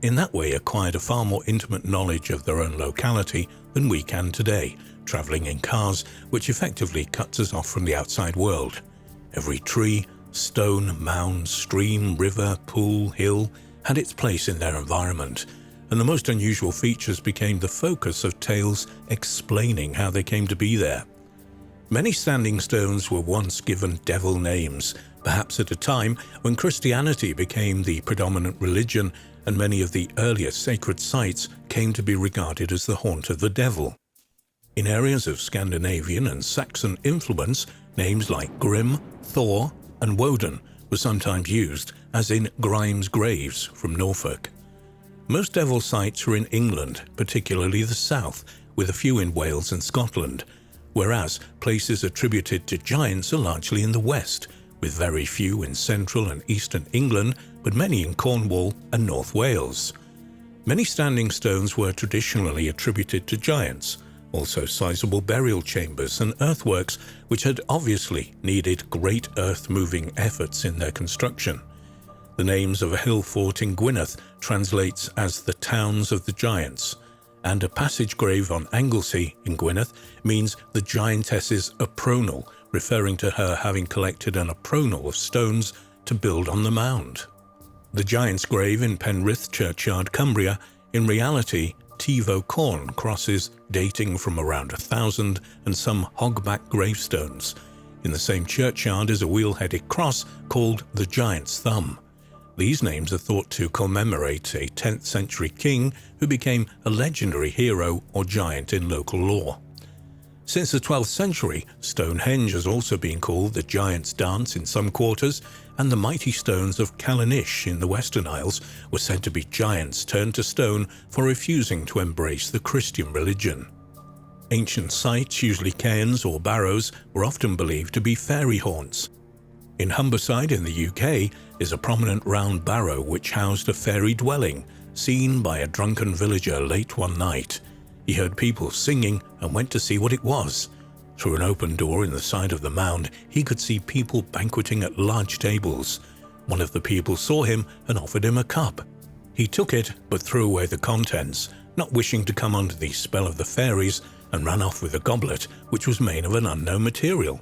in that way acquired a far more intimate knowledge of their own locality than we can today, travelling in cars, which effectively cuts us off from the outside world. Every tree, stone, mound, stream, river, pool, hill had its place in their environment, and the most unusual features became the focus of tales explaining how they came to be there. Many standing stones were once given devil names, perhaps at a time when Christianity became the predominant religion and many of the earliest sacred sites came to be regarded as the haunt of the devil. In areas of Scandinavian and Saxon influence, names like Grim, Thor, and Woden were sometimes used, as in Grimes Graves from Norfolk. Most devil sites are in England, particularly the south, with a few in Wales and Scotland, whereas places attributed to giants are largely in the west, with very few in central and eastern England, but many in Cornwall and North Wales. Many standing stones were traditionally attributed to giants, also sizable burial chambers and earthworks which had obviously needed great earth-moving efforts in their construction. The names of a hill fort in Gwynedd translates as the Towns of the Giants, and a passage grave on Anglesey in Gwynedd means the giantess's apronal, referring to her having collected an apronal of stones to build on the mound. The giant's grave in Penrith Churchyard, Cumbria, in reality Tivo corn crosses dating from around 1000 and some hogback gravestones. In the same churchyard is a wheel-headed cross called the Giant's Thumb. These names are thought to commemorate a 10th century king who became a legendary hero or giant in local lore. Since the 12th century, Stonehenge has also been called the Giant's Dance in some quarters, and the mighty stones of Callanish in the Western Isles were said to be giants turned to stone for refusing to embrace the Christian religion. Ancient sites, usually cairns or barrows, were often believed to be fairy haunts. In Humberside in the UK is a prominent round barrow which housed a fairy dwelling, seen by a drunken villager late one night. He heard people singing and went to see what it was. Through an open door in the side of the mound, he could see people banqueting at large tables. One of the people saw him and offered him a cup. He took it but threw away the contents, not wishing to come under the spell of the fairies, and ran off with a goblet which was made of an unknown material.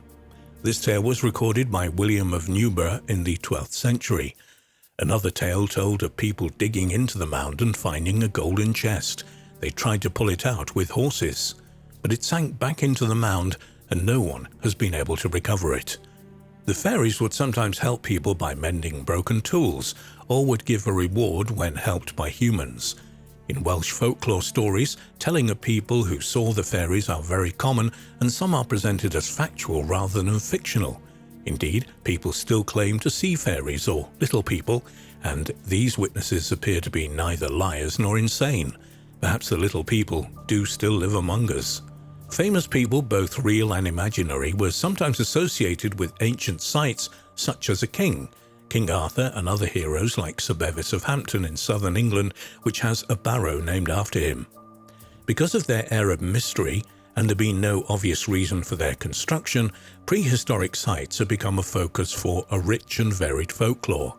This tale was recorded by William of Newburgh in the 12th century. Another tale told of people digging into the mound and finding a golden chest. They tried to pull it out with horses, but it sank back into the mound and no one has been able to recover it. The fairies would sometimes help people by mending broken tools, or would give a reward when helped by humans. In Welsh folklore stories, telling of people who saw the fairies are very common, and some are presented as factual rather than fictional. Indeed, people still claim to see fairies or little people, and these witnesses appear to be neither liars nor insane. Perhaps the little people do still live among us. Famous people, both real and imaginary, were sometimes associated with ancient sites such as a king, King Arthur, and other heroes like Sir Bevis of Hampton in southern England, which has a barrow named after him. Because of their air of mystery, and there being no obvious reason for their construction, prehistoric sites have become a focus for a rich and varied folklore.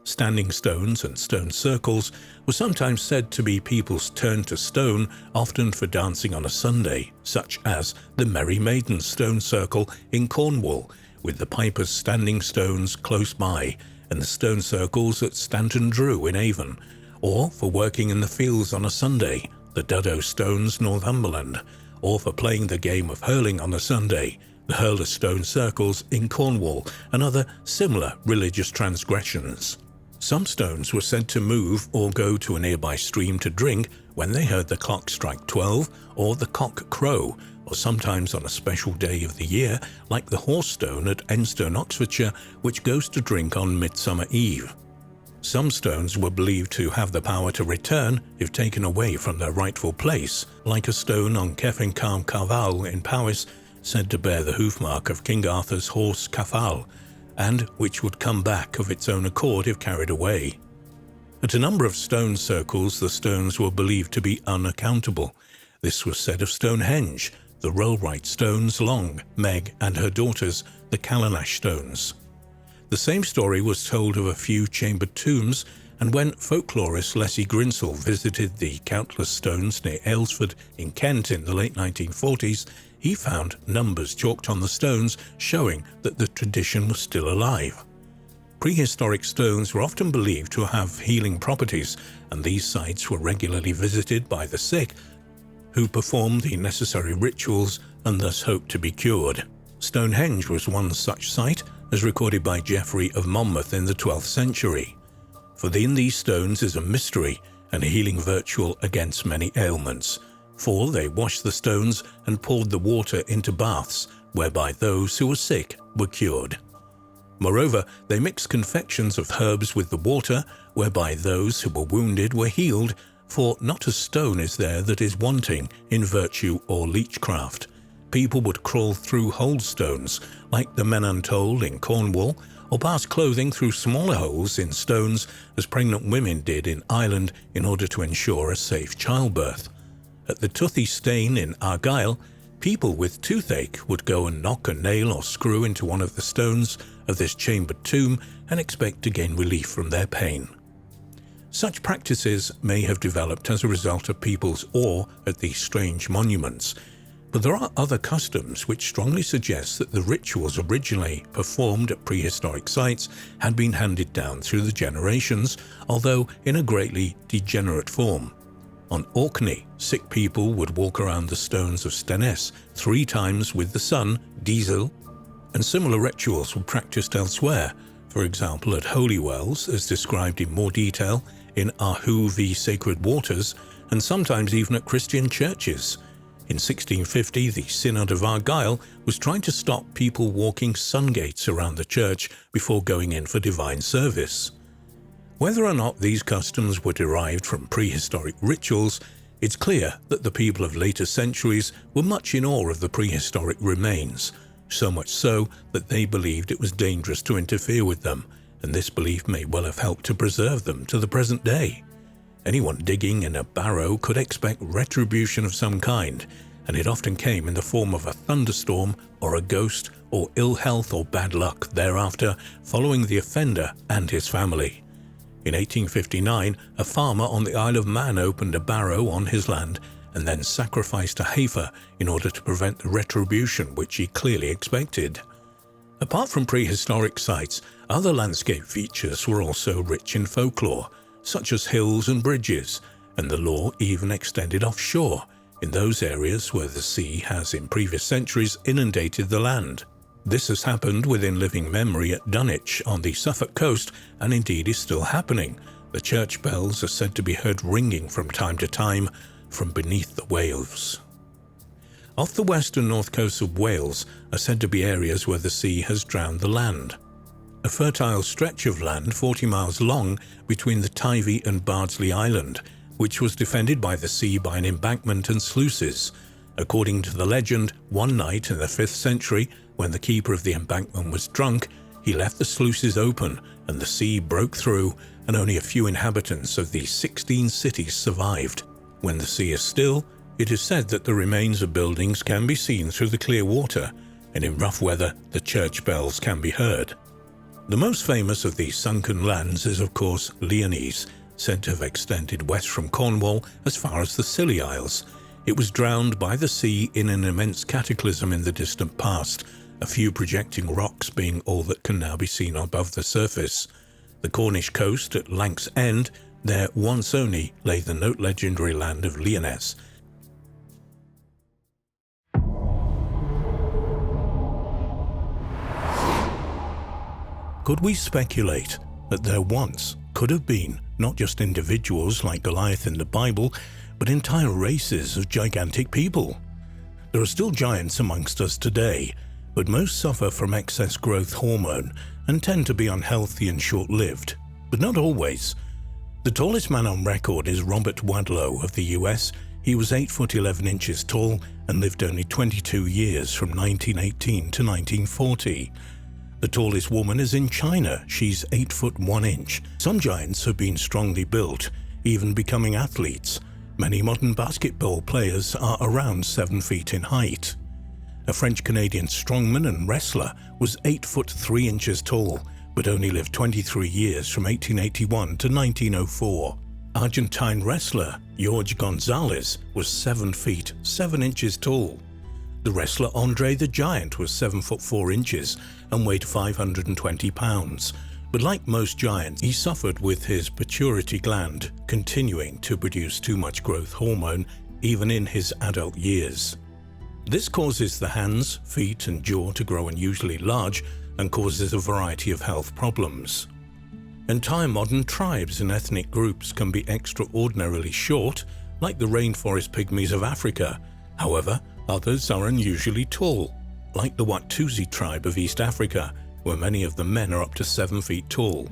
Standing stones and stone circles were sometimes said to be people's turn to stone, often for dancing on a Sunday, such as the Merry Maidens Stone Circle in Cornwall, with the Piper's Standing Stones close by, and the stone circles at Stanton Drew in Avon, or for working in the fields on a Sunday, the Duddow Stones, Northumberland, or for playing the game of hurling on a Sunday, the Hurler Stone Circles in Cornwall, and other similar religious transgressions. Some stones were said to move or go to a nearby stream to drink when they heard the clock strike 12 or the cock crow, or sometimes on a special day of the year, like the horse stone at Enstone, Oxfordshire, which goes to drink on Midsummer Eve. Some stones were believed to have the power to return if taken away from their rightful place, like a stone on Cefn Carn Carval in Powys, said to bear the hoofmark of King Arthur's horse Cafal, and which would come back of its own accord if carried away. At a number of stone circles, the stones were believed to be unaccountable. This was said of Stonehenge, the Rollright Stones, Long, Meg, and her daughters, the Callanash Stones. The same story was told of a few chambered tombs and when folklorist Leslie Grinsell visited the countless stones near Aylesford in Kent in the late 1940s, he found numbers chalked on the stones showing that the tradition was still alive. Prehistoric stones were often believed to have healing properties, and these sites were regularly visited by the sick, who performed the necessary rituals and thus hoped to be cured. Stonehenge was one such site, as recorded by Geoffrey of Monmouth in the 12th century. For in these stones is a mystery and a healing virtue against many ailments, for they washed the stones and poured the water into baths, whereby those who were sick were cured. Moreover, they mixed confections of herbs with the water, whereby those who were wounded were healed, for not a stone is there that is wanting in virtue or leechcraft. People would crawl through whole stones, like the Menantold in Cornwall, or pass clothing through smaller holes in stones, as pregnant women did in Ireland in order to ensure a safe childbirth. At the Toothy Stane in Argyll, people with toothache would go and knock a nail or screw into one of the stones of this chambered tomb and expect to gain relief from their pain. Such practices may have developed as a result of people's awe at these strange monuments, but there are other customs which strongly suggest that the rituals originally performed at prehistoric sites had been handed down through the generations, although in a greatly degenerate form. On Orkney, sick people would walk around the stones of Stenness 3 times with the sun, Diesel, and similar rituals were practiced elsewhere, for example at holy wells, as described in more detail in Ahu v Sacred Waters, and sometimes even at Christian churches. In 1650, the Synod of Argyll was trying to stop people walking sun gates around the church before going in for divine service. Whether or not these customs were derived from prehistoric rituals, it's clear that the people of later centuries were much in awe of the prehistoric remains, so much so that they believed it was dangerous to interfere with them, and this belief may well have helped to preserve them to the present day. Anyone digging in a barrow could expect retribution of some kind, and it often came in the form of a thunderstorm or a ghost or ill health or bad luck thereafter following the offender and his family. In 1859, a farmer on the Isle of Man opened a barrow on his land and then sacrificed a heifer in order to prevent the retribution which he clearly expected. Apart from prehistoric sites, other landscape features were also rich in folklore, such as hills and bridges, and the lore even extended offshore, in those areas where the sea has in previous centuries inundated the land. This has happened within living memory at Dunwich on the Suffolk coast, and indeed is still happening. The church bells are said to be heard ringing from time to time from beneath the waves. Off the west and north coasts of Wales are said to be areas where the sea has drowned the land. A fertile stretch of land 40 miles long between the Teifi and Bardsley Island, which was defended by the sea by an embankment and sluices. According to the legend, one night in the 5th century, when the keeper of the embankment was drunk, he left the sluices open and the sea broke through, and only a few inhabitants of the 16 cities survived. When the sea is still, it is said that the remains of buildings can be seen through the clear water, and in rough weather the church bells can be heard. The most famous of these sunken lands is of course Lyonesse, said to have extended west from Cornwall as far as the Scilly Isles. It was drowned by the sea in an immense cataclysm in the distant past, a few projecting rocks being all that can now be seen above the surface. The Cornish coast at Lanks End, there once only lay the note legendary land of Lyonesse. Could we speculate that there once could have been not just individuals like Goliath in the Bible, but entire races of gigantic people? There are still giants amongst us today, but most suffer from excess growth hormone and tend to be unhealthy and short-lived, but not always. The tallest man on record is Robert Wadlow of the US. He was 8 foot 11 inches tall and lived only 22 years from 1918 to 1940. The tallest woman is in China. She's 8 foot 1 inch. Some giants have been strongly built, even becoming athletes. Many modern basketball players are around 7 feet in height. A French-Canadian strongman and wrestler was 8 foot 3 inches tall, but only lived 23 years from 1881 to 1904. Argentine wrestler Jorge Gonzalez was 7 feet 7 inches tall. The wrestler Andre the Giant was 7 foot 4 inches and weighed 520 pounds. But like most giants, he suffered with his pituitary gland continuing to produce too much growth hormone even in his adult years. This causes the hands, feet and jaw to grow unusually large and causes a variety of health problems. Entire modern tribes and ethnic groups can be extraordinarily short, like the rainforest pygmies of Africa. However, others are unusually tall, like the Watusi tribe of East Africa, where many of the men are up to 7 feet tall.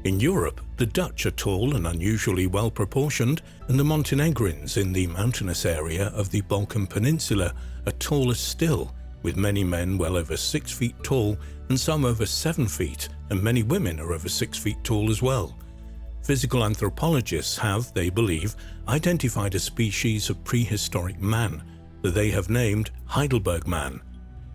In Europe, the Dutch are tall and unusually well proportioned, and the Montenegrins in the mountainous area of the Balkan Peninsula are taller still, with many men well over 6 feet tall and some over 7 feet, and many women are over 6 feet tall as well. Physical anthropologists have, they believe, identified a species of prehistoric man that they have named Heidelberg man.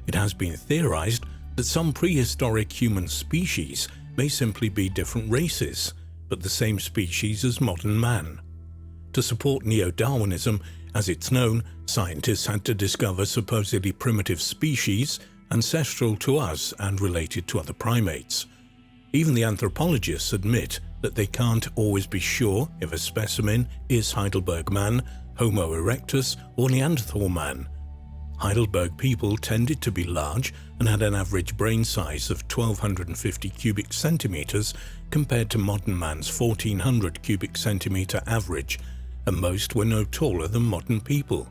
It has been theorized that some prehistoric human species may simply be different races, but the same species as modern man. To support neo-Darwinism, as it's known, scientists had to discover supposedly primitive species, ancestral to us and related to other primates. Even the anthropologists admit that they can't always be sure if a specimen is Heidelberg man, Homo erectus, or Neanderthal man. Heidelberg people tended to be large and had an average brain size of 1,250 cubic centimeters compared to modern man's 1,400 cubic centimeter average, and most were no taller than modern people.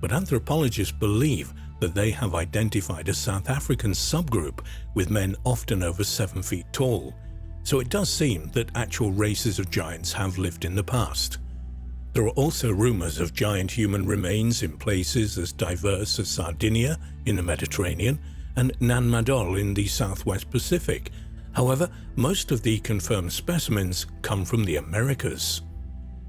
But anthropologists believe that they have identified a South African subgroup with men often over 7 feet tall. So it does seem that actual races of giants have lived in the past. There are also rumors of giant human remains in places as diverse as Sardinia in the Mediterranean and Nan Madol in the Southwest Pacific. However, most of the confirmed specimens come from the Americas.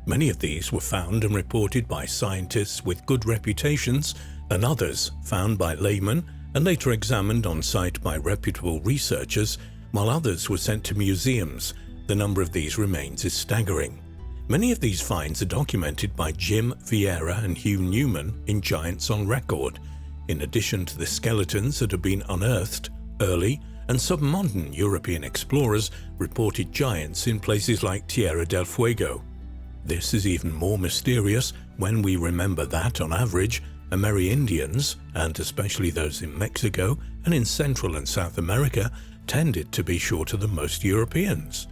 Many of these were found and reported by scientists with good reputations, and others found by laymen and later examined on site by reputable researchers, while others were sent to museums. The number of these remains is staggering. Many of these finds are documented by Jim Vieira and Hugh Newman in Giants on Record. In addition to the skeletons that have been unearthed, early and submodern European explorers reported giants in places like Tierra del Fuego. This is even more mysterious when we remember that, on average, Amerindians, and especially those in Mexico and in Central and South America, tended to be shorter than most Europeans.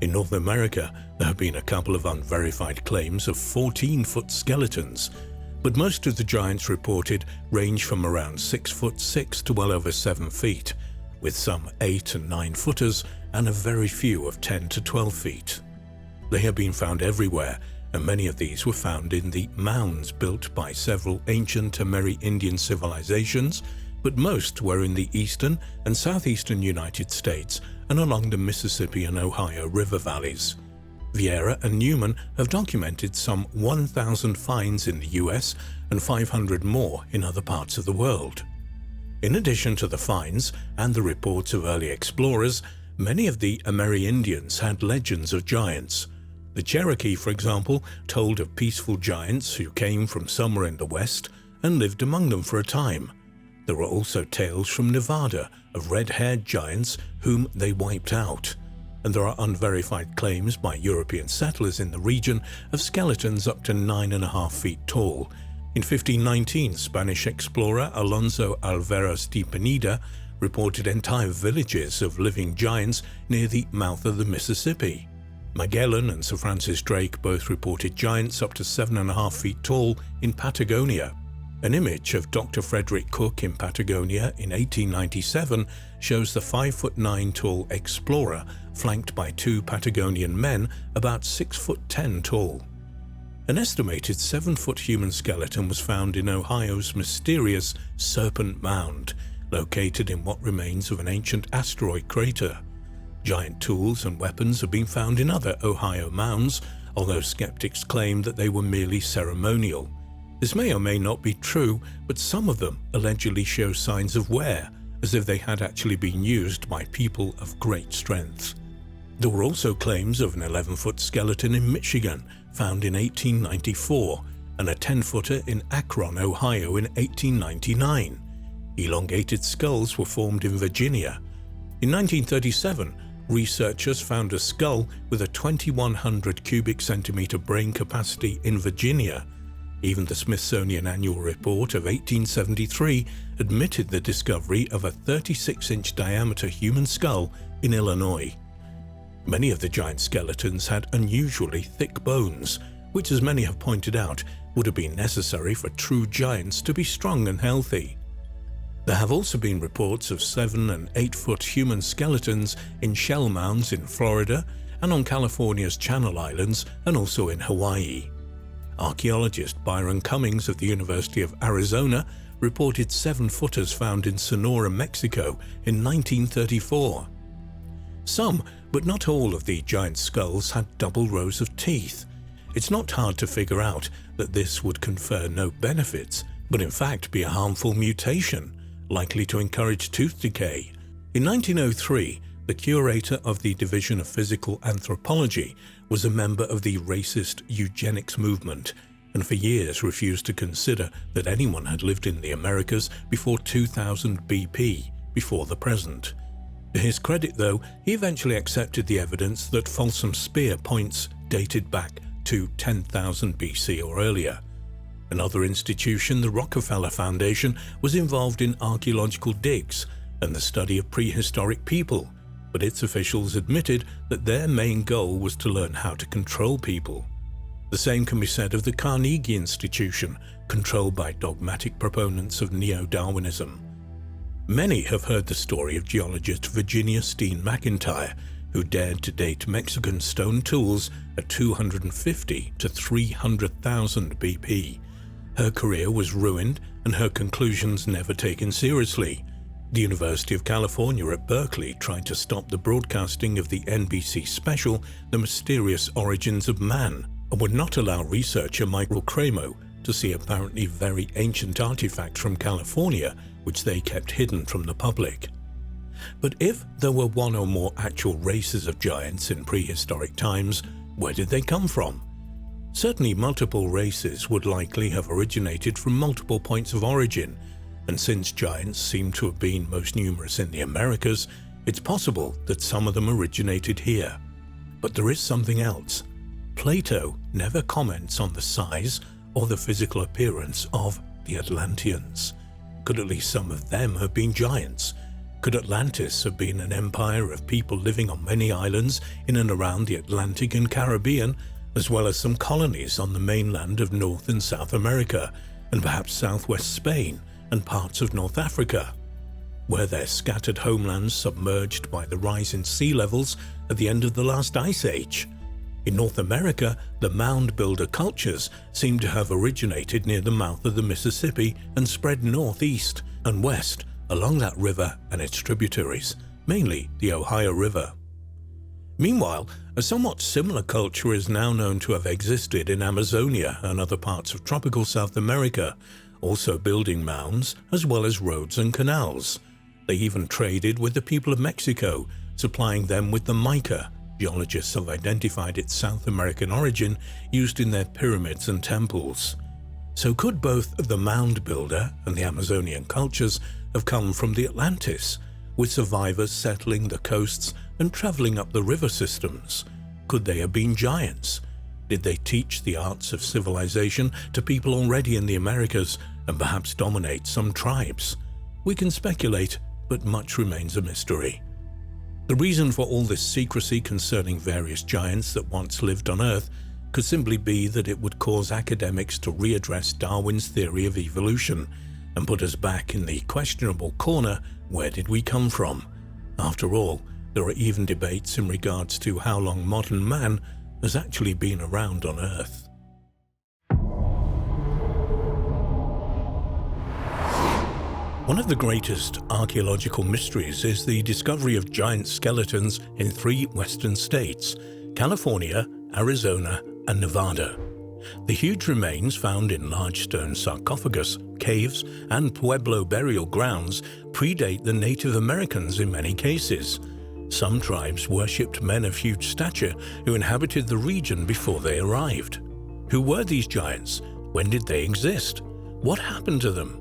In North America, there have been a couple of unverified claims of 14-foot skeletons, but most of the giants reported range from around 6'6" to well over 7 feet, with some 8 and 9 footers and a very few of 10 to 12 feet. They have been found everywhere, and many of these were found in the mounds built by several ancient Amerindian civilizations, but most were in the eastern and southeastern United States and along the Mississippi and Ohio river valleys. Vieira and Newman have documented some 1,000 finds in the US and 500 more in other parts of the world. In addition to the finds and the reports of early explorers, many of the Amerindians had legends of giants. The Cherokee, for example, told of peaceful giants who came from somewhere in the west and lived among them for a time. There are also tales from Nevada of red-haired giants whom they wiped out, and there are unverified claims by European settlers in the region of skeletons up to 9.5 feet tall. In 1519, Spanish explorer Alonso Alvarez de Pineda reported entire villages of living giants near the mouth of the Mississippi. Magellan and Sir Francis Drake both reported giants up to 7.5 feet tall in Patagonia. An image of Dr. Frederick Cook in Patagonia in 1897 shows the 5'9" tall explorer flanked by 2 Patagonian men about 6'10" tall. An estimated 7-foot human skeleton was found in Ohio's mysterious Serpent Mound, located in what remains of an ancient asteroid crater. Giant tools and weapons have been found in other Ohio mounds, although skeptics claim that they were merely ceremonial. This may or may not be true, but some of them allegedly show signs of wear, as if they had actually been used by people of great strength. There were also claims of an 11-foot skeleton in Michigan, found in 1894, and a 10-footer in Akron, Ohio in 1899. Elongated skulls were formed in Virginia. In 1937, researchers found a skull with a 2,100 cubic centimeter brain capacity in Virginia. Even the Smithsonian Annual Report of 1873 admitted the discovery of a 36-inch diameter human skull in Illinois. Many of the giant skeletons had unusually thick bones, which, as many have pointed out, would have been necessary for true giants to be strong and healthy. There have also been reports of 7- and 8-foot human skeletons in shell mounds in Florida and on California's Channel Islands, and also in Hawaii. Archaeologist Byron Cummings of the University of Arizona reported 7-footers found in Sonora, Mexico in 1934. Some, but not all, of the giant skulls had double rows of teeth. It's not hard to figure out that this would confer no benefits, but in fact be a harmful mutation, likely to encourage tooth decay. In 1903, the curator of the Division of Physical Anthropology was a member of the racist eugenics movement, and for years refused to consider that anyone had lived in the Americas before 2000 BP, before the present. To his credit, though, he eventually accepted the evidence that Folsom Spear points dated back to 10,000 BC or earlier. Another institution, the Rockefeller Foundation, was involved in archaeological digs and the study of prehistoric people, but its officials admitted that their main goal was to learn how to control people. The same can be said of the Carnegie Institution, controlled by dogmatic proponents of neo-Darwinism. Many have heard the story of geologist Virginia Steen McIntyre, who dared to date Mexican stone tools at 250 to 300,000 BP. Her career was ruined and her conclusions never taken seriously. The University of California at Berkeley tried to stop the broadcasting of the NBC special The Mysterious Origins of Man, and would not allow researcher Michael Cremo to see apparently very ancient artifacts from California, which they kept hidden from the public. But if there were one or more actual races of giants in prehistoric times, where did they come from? Certainly multiple races would likely have originated from multiple points of origin, and since giants seem to have been most numerous in the Americas, it's possible that some of them originated here. But there is something else. Plato never comments on the size or the physical appearance of the Atlanteans. Could at least some of them have been giants? Could Atlantis have been an empire of people living on many islands in and around the Atlantic and Caribbean, as well as some colonies on the mainland of North and South America, and perhaps southwest Spain and parts of North Africa? Were their scattered homelands submerged by the rise in sea levels at the end of the last ice age? In North America, the mound builder cultures seem to have originated near the mouth of the Mississippi and spread northeast and west along that river and its tributaries, mainly the Ohio River. Meanwhile, a somewhat similar culture is now known to have existed in Amazonia and other parts of tropical South America, also building mounds as well as roads and canals. They even traded with the people of Mexico, supplying them with the mica geologists have identified its South American origin used in their pyramids and temples. So could both the mound builder and the Amazonian cultures have come from the Atlantis, with survivors settling the coasts and traveling up the river systems? Could they have been giants? Did they teach the arts of civilization to people already in the Americas and perhaps dominate some tribes? We can speculate, but much remains a mystery. The reason for all this secrecy concerning various giants that once lived on Earth could simply be that it would cause academics to readdress Darwin's theory of evolution and put us back in the questionable corner, where did we come from? After all, there are even debates in regards to how long modern man has actually been around on Earth. One of the greatest archaeological mysteries is the discovery of giant skeletons in 3 western states, California, Arizona, and Nevada. The huge remains found in large stone sarcophagus, caves, and Pueblo burial grounds predate the Native Americans in many cases. Some tribes worshipped men of huge stature who inhabited the region before they arrived. Who were these giants? When did they exist? What happened to them?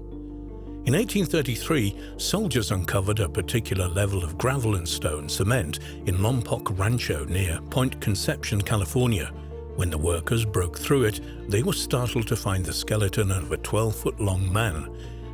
In 1833, soldiers uncovered a particular level of gravel and stone cement in Lompoc Rancho near Point Conception, California. When the workers broke through it, they were startled to find the skeleton of a 12-foot-long man.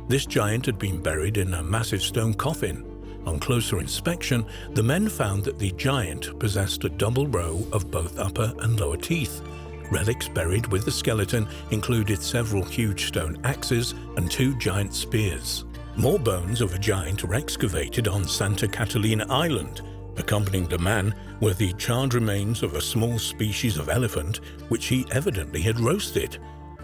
This giant had been buried in a massive stone coffin. On closer inspection, the men found that the giant possessed a double row of both upper and lower teeth. Relics buried with the skeleton included several huge stone axes and 2 giant spears. More bones of a giant were excavated on Santa Catalina Island. Accompanying the man were the charred remains of a small species of elephant, which he evidently had roasted.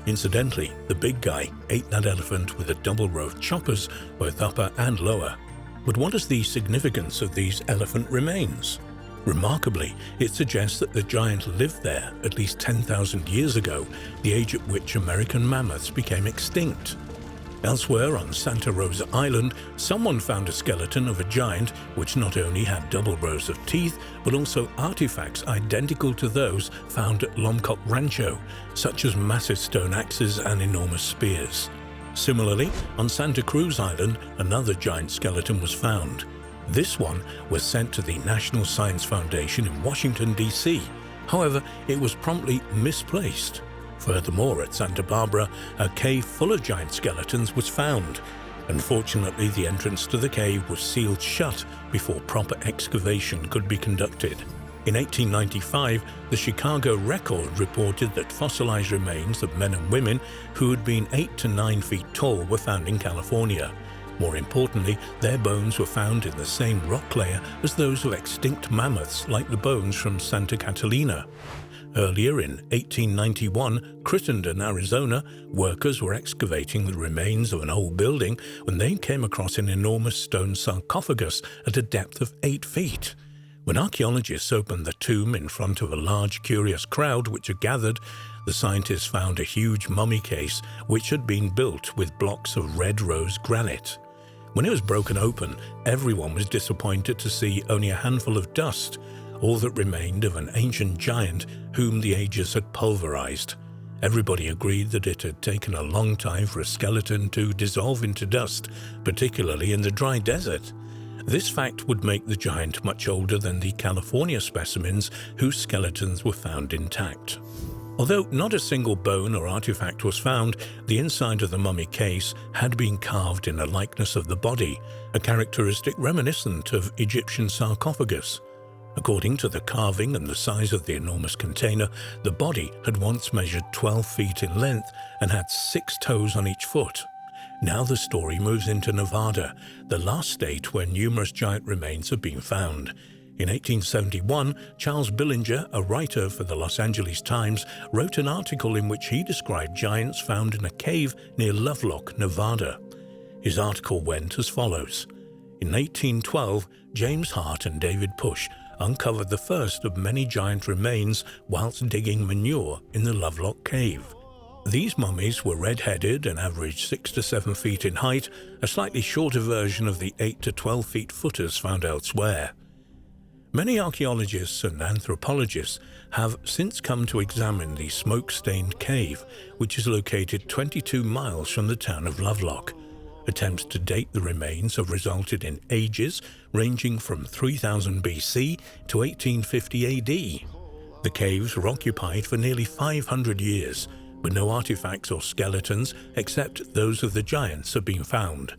Incidentally, the big guy ate that elephant with a double row of choppers, both upper and lower. But what is the significance of these elephant remains? Remarkably, it suggests that the giant lived there at least 10,000 years ago, the age at which American mammoths became extinct. Elsewhere on Santa Rosa Island, someone found a skeleton of a giant which not only had double rows of teeth, but also artifacts identical to those found at Lompoc Rancho, such as massive stone axes and enormous spears. Similarly, on Santa Cruz Island, another giant skeleton was found. This one was sent to the National Science Foundation in Washington, D.C. However, it was promptly misplaced. Furthermore, at Santa Barbara, a cave full of giant skeletons was found. Unfortunately, the entrance to the cave was sealed shut before proper excavation could be conducted. In 1895, the Chicago Record reported that fossilized remains of men and women who had been 8 to 9 feet tall were found in California. More importantly, their bones were found in the same rock layer as those of extinct mammoths like the bones from Santa Catalina. Earlier in 1891, Crittenden, Arizona, workers were excavating the remains of an old building when they came across an enormous stone sarcophagus at a depth of 8 feet. When archaeologists opened the tomb in front of a large, curious crowd which had gathered, the scientists found a huge mummy case which had been built with blocks of red rose granite. When it was broken open, everyone was disappointed to see only a handful of dust, all that remained of an ancient giant whom the ages had pulverized. Everybody agreed that it had taken a long time for a skeleton to dissolve into dust, particularly in the dry desert. This fact would make the giant much older than the California specimens whose skeletons were found intact. Although not a single bone or artifact was found, the inside of the mummy case had been carved in a likeness of the body, a characteristic reminiscent of Egyptian sarcophagus. According to the carving and the size of the enormous container, the body had once measured 12 feet in length and had 6 toes on each foot. Now the story moves into Nevada, the last state where numerous giant remains have been found. In 1871, Charles Billinger, a writer for the Los Angeles Times, wrote an article in which he described giants found in a cave near Lovelock, Nevada. His article went as follows. In 1812, James Hart and David Push uncovered the first of many giant remains whilst digging manure in the Lovelock Cave. These mummies were red-headed and averaged 6 to 7 feet in height, a slightly shorter version of the 8 to 12 feet footers found elsewhere. Many archaeologists and anthropologists have since come to examine the smoke-stained cave, which is located 22 miles from the town of Lovelock. Attempts to date the remains have resulted in ages ranging from 3000 BC to 1850 AD. The caves were occupied for nearly 500 years, but no artifacts or skeletons except those of the giants have been found.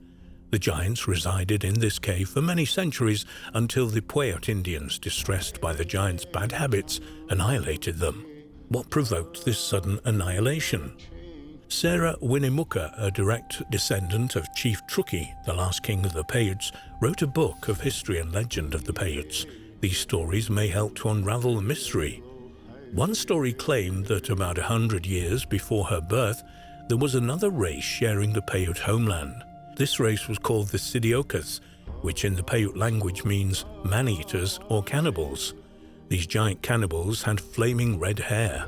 The giants resided in this cave for many centuries until the Puyallup Indians, distressed by the giants' bad habits, annihilated them. What provoked this sudden annihilation? Sarah Winnemucca, a direct descendant of Chief Truckee, the last king of the Paiutes, wrote a book of history and legend of the Paiutes. These stories may help to unravel the mystery. One story claimed that about 100 years before her birth, there was another race sharing the Paiute homeland. This race was called the Sidiokas, which in the Paiute language means man-eaters or cannibals. These giant cannibals had flaming red hair.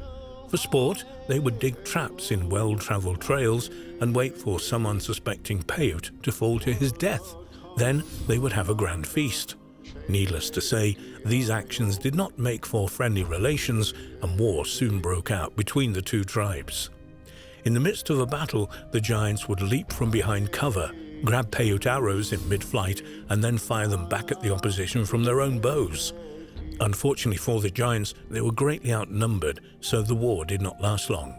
For sport, they would dig traps in well-travelled trails and wait for some unsuspecting Paiute to fall to his death. Then they would have a grand feast. Needless to say, these actions did not make for friendly relations, and war soon broke out between the two tribes. In the midst of a battle, the giants would leap from behind cover, grab Paiute arrows in mid-flight, and then fire them back at the opposition from their own bows. Unfortunately for the giants, they were greatly outnumbered, so the war did not last long.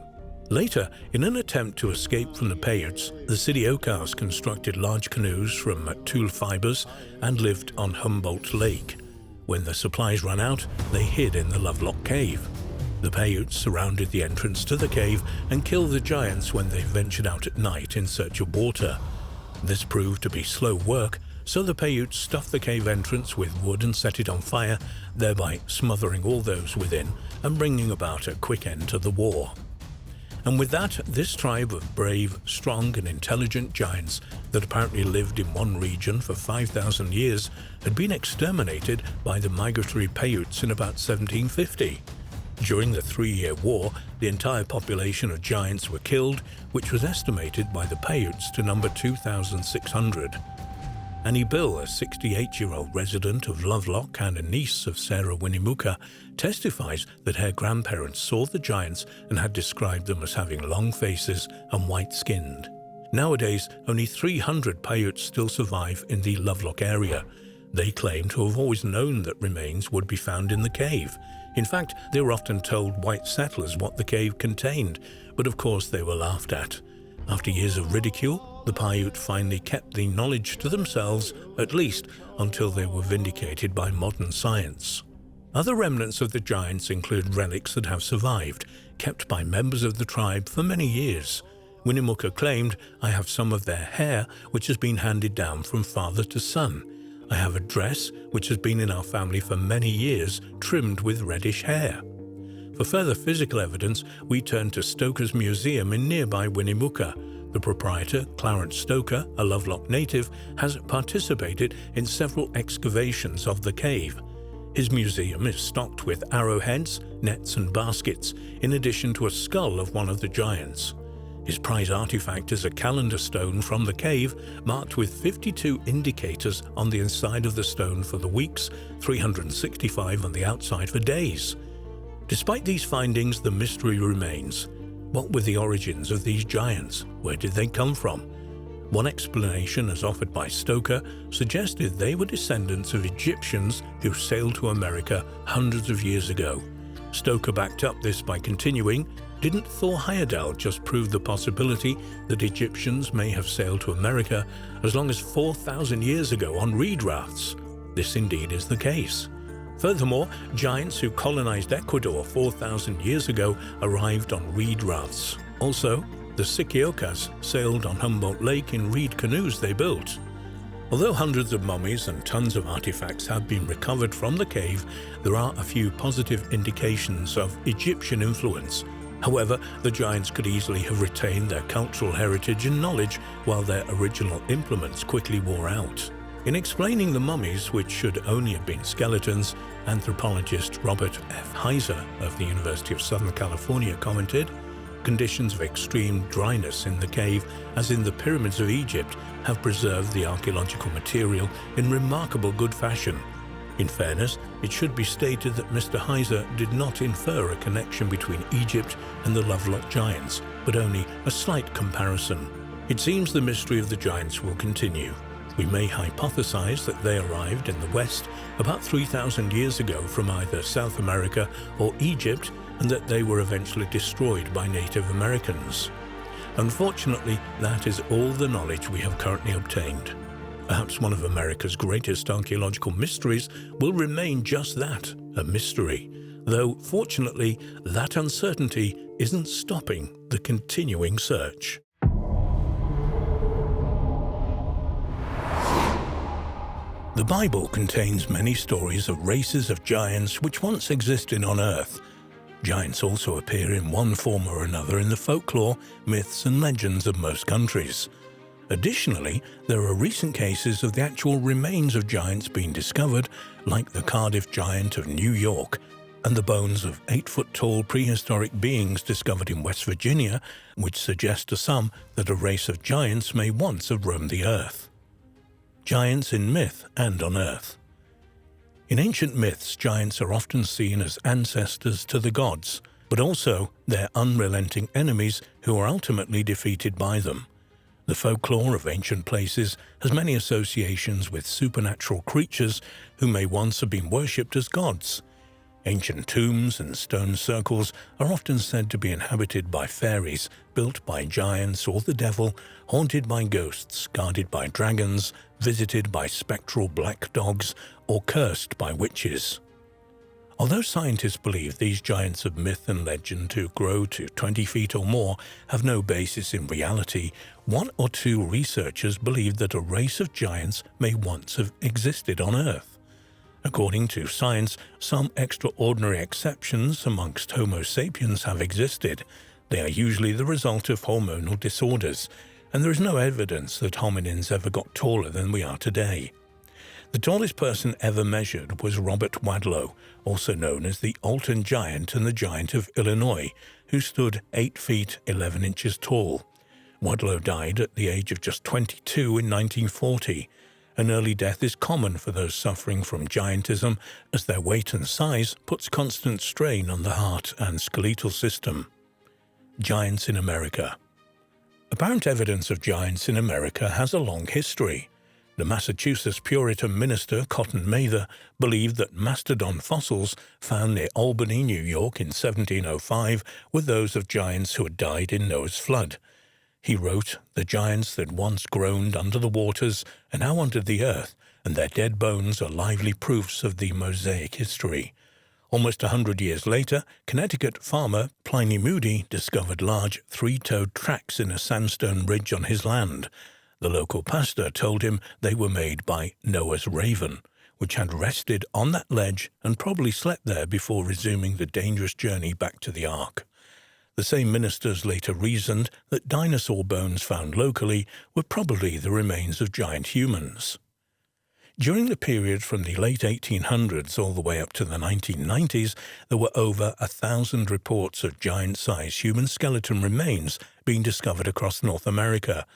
Later, in an attempt to escape from the Paiutes, the Sidiokas constructed large canoes from tule fibers and lived on Humboldt Lake. When the supplies ran out, they hid in the Lovelock Cave. The Paiutes surrounded the entrance to the cave and killed the giants when they ventured out at night in search of water. This proved to be slow work, so the Paiutes stuffed the cave entrance with wood and set it on fire, thereby smothering all those within and bringing about a quick end to the war. And with that, this tribe of brave, strong and intelligent giants that apparently lived in one region for 5,000 years had been exterminated by the migratory Paiutes in about 1750. During the 3-year war, the entire population of giants were killed, which was estimated by the Paiutes to number 2,600. Annie Bill, a 68-year-old resident of Lovelock and a niece of Sarah Winnemucca, testifies that her grandparents saw the giants and had described them as having long faces and white-skinned. Nowadays, only 300 Paiutes still survive in the Lovelock area. They claim to have always known that remains would be found in the cave. In fact, they were often told white settlers what the cave contained, but of course they were laughed at. After years of ridicule, the Paiute finally kept the knowledge to themselves, at least until they were vindicated by modern science. Other remnants of the giants include relics that have survived, kept by members of the tribe for many years. Winnemucca claimed, "I have some of their hair, which has been handed down from father to son. I have a dress, which has been in our family for many years, trimmed with reddish hair." For further physical evidence, we turn to Stoker's Museum in nearby Winnemucca. The proprietor, Clarence Stoker, a Lovelock native, has participated in several excavations of the cave. His museum is stocked with arrowheads, nets and baskets, in addition to a skull of one of the giants. His prize artifact is a calendar stone from the cave, marked with 52 indicators on the inside of the stone for the weeks, 365 on the outside for days. Despite these findings, the mystery remains. What were the origins of these giants? Where did they come from? One explanation, as offered by Stoker, suggested they were descendants of Egyptians who sailed to America hundreds of years ago. Stoker backed up this by continuing, "Didn't Thor Heyerdahl just prove the possibility that Egyptians may have sailed to America as long as 4,000 years ago on reed rafts? This indeed is the case." Furthermore, giants who colonized Ecuador 4,000 years ago arrived on reed rafts. Also, the Sidiokas sailed on Humboldt Lake in reed canoes they built. Although hundreds of mummies and tons of artifacts have been recovered from the cave, there are a few positive indications of Egyptian influence. However, the giants could easily have retained their cultural heritage and knowledge while their original implements quickly wore out. In explaining the mummies, which should only have been skeletons, anthropologist Robert F. Heiser of the University of Southern California commented, "Conditions of extreme dryness in the cave, as in the pyramids of Egypt, have preserved the archaeological material in remarkable good fashion. In fairness, it should be stated that Mr. Heiser did not infer a connection between Egypt and the Lovelock giants, but only a slight comparison. It seems the mystery of the giants will continue. We may hypothesize that they arrived in the West about 3,000 years ago from either South America or Egypt, and that they were eventually destroyed by Native Americans. Unfortunately, that is all the knowledge we have currently obtained. Perhaps one of America's greatest archaeological mysteries will remain just that, a mystery, though fortunately that uncertainty isn't stopping the continuing search." The Bible contains many stories of races of giants which once existed on Earth. Giants also appear in one form or another in the folklore, myths and legends of most countries. Additionally, there are recent cases of the actual remains of giants being discovered, like the Cardiff giant of New York. and the bones of 8-foot-tall prehistoric beings discovered in West Virginia, which suggest to some that a race of giants may once have roamed the Earth. Giants in myth and on Earth. In ancient myths, giants are often seen as ancestors to the gods, but also their unrelenting enemies who are ultimately defeated by them. The folklore of ancient places has many associations with supernatural creatures who may once have been worshipped as gods. Ancient tombs and stone circles are often said to be inhabited by fairies, built by giants or the devil, haunted by ghosts, guarded by dragons, visited by spectral black dogs, or cursed by witches. Although scientists believe these giants of myth and legend who grow to 20 feet or more have no basis in reality, one or two researchers believe that a race of giants may once have existed on Earth. According to science, some extraordinary exceptions amongst Homo sapiens have existed. They are usually the result of hormonal disorders, and there is no evidence that hominins ever got taller than we are today. The tallest person ever measured was Robert Wadlow, also known as the Alton Giant and the Giant of Illinois, who stood 8 feet 11 inches tall. Wadlow died at the age of just 22 in 1940. An early death is common for those suffering from giantism, as their weight and size puts constant strain on the heart and skeletal system. Giants in America. Apparent evidence of giants in America has a long history. The Massachusetts Puritan minister Cotton Mather believed that mastodon fossils found near Albany, New York in 1705 were those of giants who had died in Noah's flood. He wrote, "The giants that once groaned under the waters are now under the earth, and their dead bones are lively proofs of the Mosaic history." Almost 100 years later, Connecticut farmer Pliny Moody discovered large three-toed tracks in a sandstone ridge on his land. The local pastor told him they were made by Noah's raven, which had rested on that ledge and probably slept there before resuming the dangerous journey back to the ark. The same ministers later reasoned that dinosaur bones found locally were probably the remains of giant humans. During the period from the late 1800s all the way up to the 1990s, there were over 1,000 reports of giant-sized human skeleton remains being discovered across North America.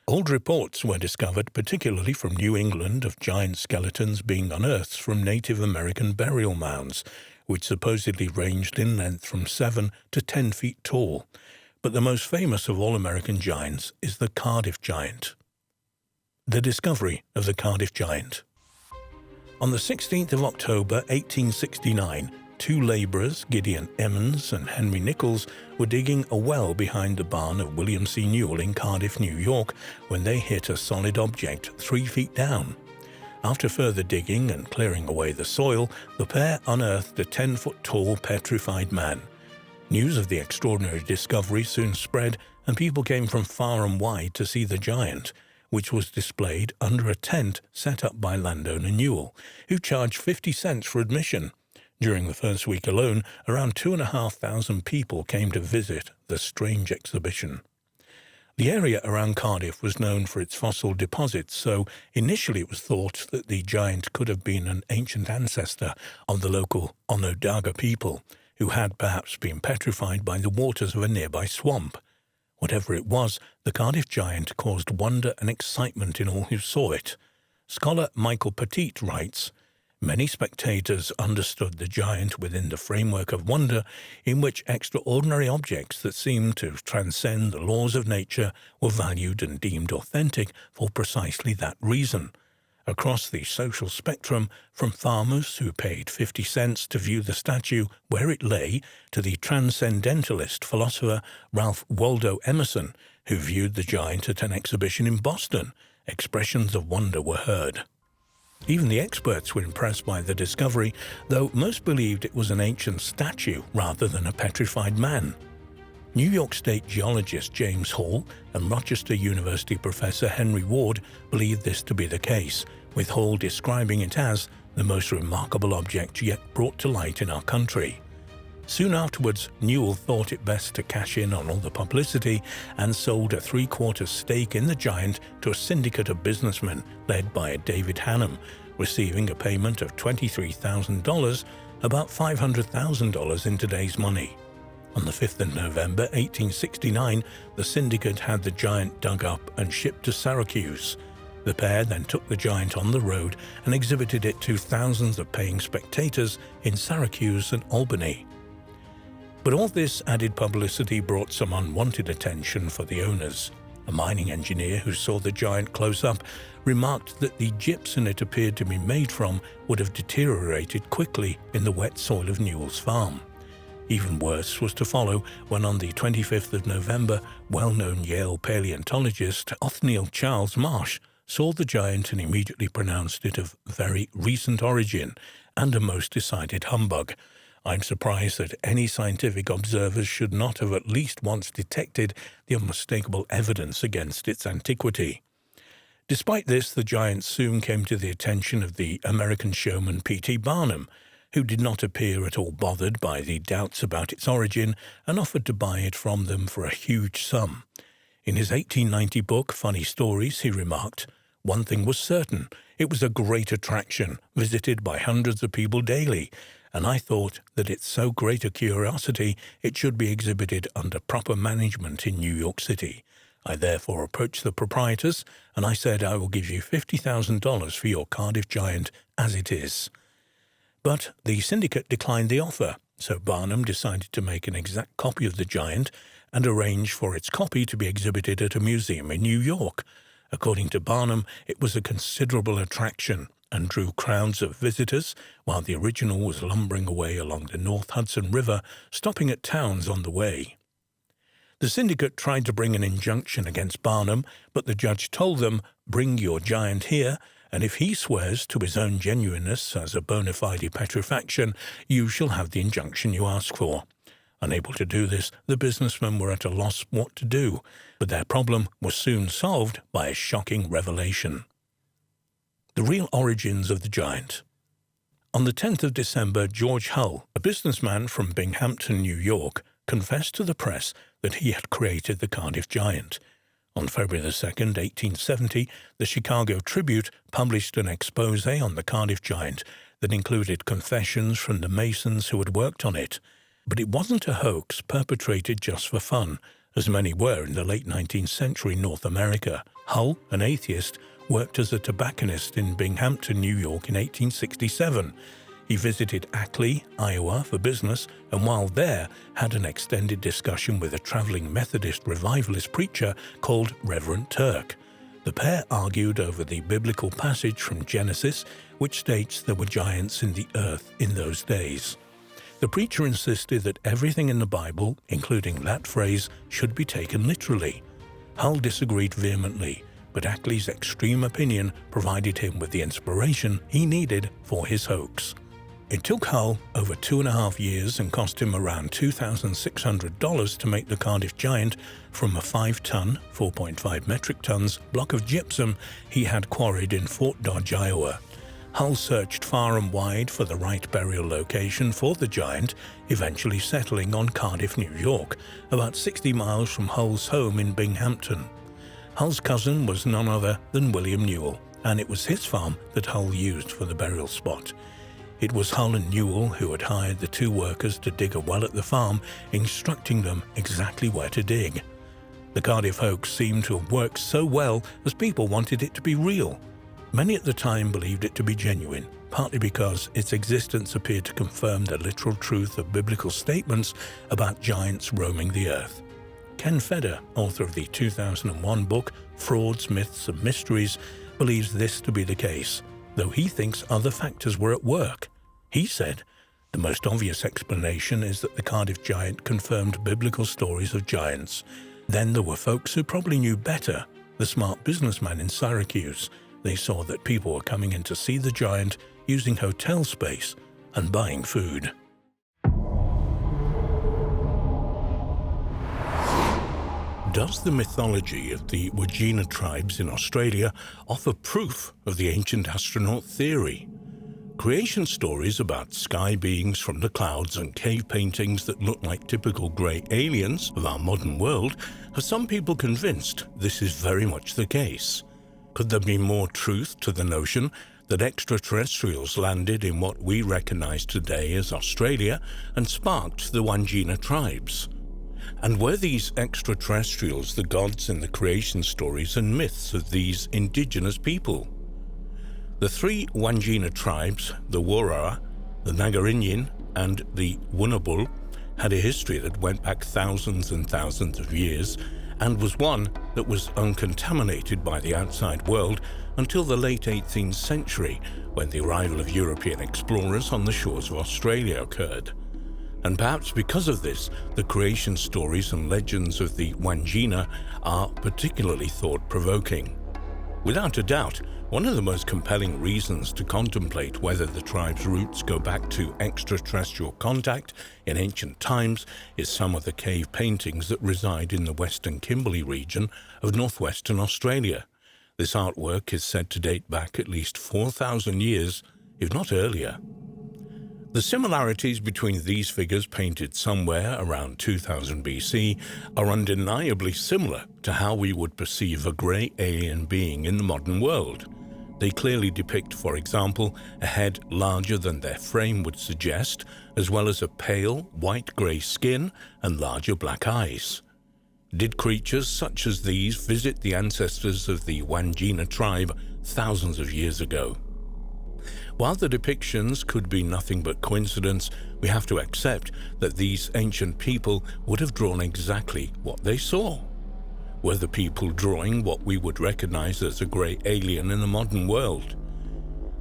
Old reports were discovered, particularly from New England, of giant skeletons being unearthed from Native American burial mounds, which supposedly ranged in length from 7 to 10 feet tall. But the most famous of all American giants is the Cardiff Giant. The discovery of the Cardiff Giant. On the 16th of October 1869, two labourers, Gideon Emmons and Henry Nichols, were digging a well behind the barn of William C. Newell in Cardiff, New York, when they hit a solid object 3 feet down. After further digging and clearing away the soil, the pair unearthed a 10-foot-tall petrified man. News of the extraordinary discovery soon spread, and people came from far and wide to see the giant, which was displayed under a tent set up by landowner Newell, who charged 50 cents for admission. During the first week alone, around 2,500 people came to visit the strange exhibition. The area around Cardiff was known for its fossil deposits, so initially it was thought that the giant could have been an ancient ancestor of the local Onondaga people, who had perhaps been petrified by the waters of a nearby swamp. Whatever it was, the Cardiff Giant caused wonder and excitement in all who saw it. Scholar Michael Petit writes, "Many spectators understood the giant within the framework of wonder, in which extraordinary objects that seemed to transcend the laws of nature were valued and deemed authentic for precisely that reason. Across the social spectrum, from farmers who paid 50 cents to view the statue where it lay, to the transcendentalist philosopher Ralph Waldo Emerson, who viewed the giant at an exhibition in Boston, expressions of wonder were heard." Even the experts were impressed by the discovery, though most believed it was an ancient statue rather than a petrified man. New York State geologist James Hall and Rochester University professor Henry Ward believed this to be the case, with Hall describing it as the most remarkable object yet brought to light in our country. Soon afterwards, Newell thought it best to cash in on all the publicity and sold a 3/4 stake in the giant to a syndicate of businessmen led by David Hannum, receiving a payment of $23,000 about $500,000 in today's money. On the 5th of November 1869, the syndicate had the giant dug up and shipped to Syracuse. The pair then took the giant on the road and exhibited it to thousands of paying spectators in Syracuse and Albany. But all this added publicity brought some unwanted attention for the owners. A mining engineer who saw the giant close up remarked that the gypsum it appeared to be made from would have deteriorated quickly in the wet soil of Newell's farm. Even worse was to follow when on the 25th of November, well-known Yale paleontologist Othniel Charles Marsh saw the giant and immediately pronounced it of very recent origin and a most decided humbug. I'm surprised that any scientific observers should not have at least once detected the unmistakable evidence against its antiquity. Despite this, the giant soon came to the attention of the American showman P.T. Barnum, who did not appear at all bothered by the doubts about its origin and offered to buy it from them for a huge sum. In his 1890 book, Funny Stories, he remarked, "One thing was certain, it was a great attraction, visited by hundreds of people daily, and I thought that it's so great a curiosity it should be exhibited under proper management in New York City. I therefore approached the proprietors, and I said I will give you $50,000 for your Cardiff giant as it is." But the syndicate declined the offer, so Barnum decided to make an exact copy of the giant and arrange for its copy to be exhibited at a museum in New York. According to Barnum, it was a considerable attraction and drew crowds of visitors, while the original was lumbering away along the North Hudson River, stopping at towns on the way. The syndicate tried to bring an injunction against Barnum, but the judge told them, "Bring your giant here, and if he swears to his own genuineness as a bona fide petrifaction, you shall have the injunction you ask for." Unable to do this, the businessmen were at a loss what to do, but their problem was soon solved by a shocking revelation. The real origins of the giant. On the 10th of December, George Hull, a businessman from Binghamton, New York, confessed to the press that he had created the Cardiff giant. On February 2, 1870, the Chicago Tribune published an exposé on the Cardiff giant that included confessions from the masons who had worked on it. But it wasn't a hoax perpetrated just for fun, as many were in the late 19th century North America. Hull, an atheist, worked as a tobacconist in Binghamton, New York in 1867. He visited Ackley, Iowa for business, and while there had an extended discussion with a traveling Methodist revivalist preacher called Reverend Turk. The pair argued over the biblical passage from Genesis, which states there were giants in the earth in those days. The preacher insisted that everything in the Bible, including that phrase, should be taken literally. Hull disagreed vehemently, but Ackley's extreme opinion provided him with the inspiration he needed for his hoax. It took Hull over 2.5 years and cost him around $2,600 to make the Cardiff giant from a 5-ton, 4.5 metric tons, block of gypsum he had quarried in Fort Dodge, Iowa. Hull searched far and wide for the right burial location for the giant, eventually settling on Cardiff, New York, about 60 miles from Hull's home in Binghamton. Hull's cousin was none other than William Newell, and it was his farm that Hull used for the burial spot. It was Hull and Newell who had hired the two workers to dig a well at the farm, instructing them exactly where to dig. The Cardiff hoax seemed to have worked so well as people wanted it to be real. Many at the time believed it to be genuine, partly because its existence appeared to confirm the literal truth of biblical statements about giants roaming the earth. Ken Feder, author of the 2001 book Frauds, Myths and Mysteries, believes this to be the case, though he thinks other factors were at work. He said, "The most obvious explanation is that the Cardiff giant confirmed biblical stories of giants. Then there were folks who probably knew better, the smart businessman in Syracuse. They saw that people were coming in to see the giant, using hotel space, and buying food." Does the mythology of the Wagina tribes in Australia offer proof of the ancient astronaut theory? Creation stories about sky beings from the clouds and cave paintings that look like typical grey aliens of our modern world have some people convinced this is very much the case. Could there be more truth to the notion that extraterrestrials landed in what we recognize today as Australia and sparked the Wandjina tribes. And were these extraterrestrials the gods in the creation stories and myths of these indigenous people? The three Wandjina tribes, the Wurrara, the Nagarinyin, and the Wunnabul, had a history that went back thousands and thousands of years and was one that was uncontaminated by the outside world until the late 18th century, when the arrival of European explorers on the shores of Australia occurred. And perhaps because of this, the creation stories and legends of the Wandjina are particularly thought-provoking. Without a doubt, one of the most compelling reasons to contemplate whether the tribe's roots go back to extraterrestrial contact in ancient times is some of the cave paintings that reside in the Western Kimberley region of northwestern Australia. This artwork is said to date back at least 4,000 years, if not earlier. The similarities between these figures painted somewhere around 2000 BC are undeniably similar to how we would perceive a grey alien being in the modern world. They clearly depict, for example, a head larger than their frame would suggest, as well as a pale, white-grey skin and larger black eyes. Did creatures such as these visit the ancestors of the Wandjina tribe thousands of years ago? While the depictions could be nothing but coincidence, we have to accept that these ancient people would have drawn exactly what they saw. Were the people drawing what we would recognize as a grey alien in the modern world?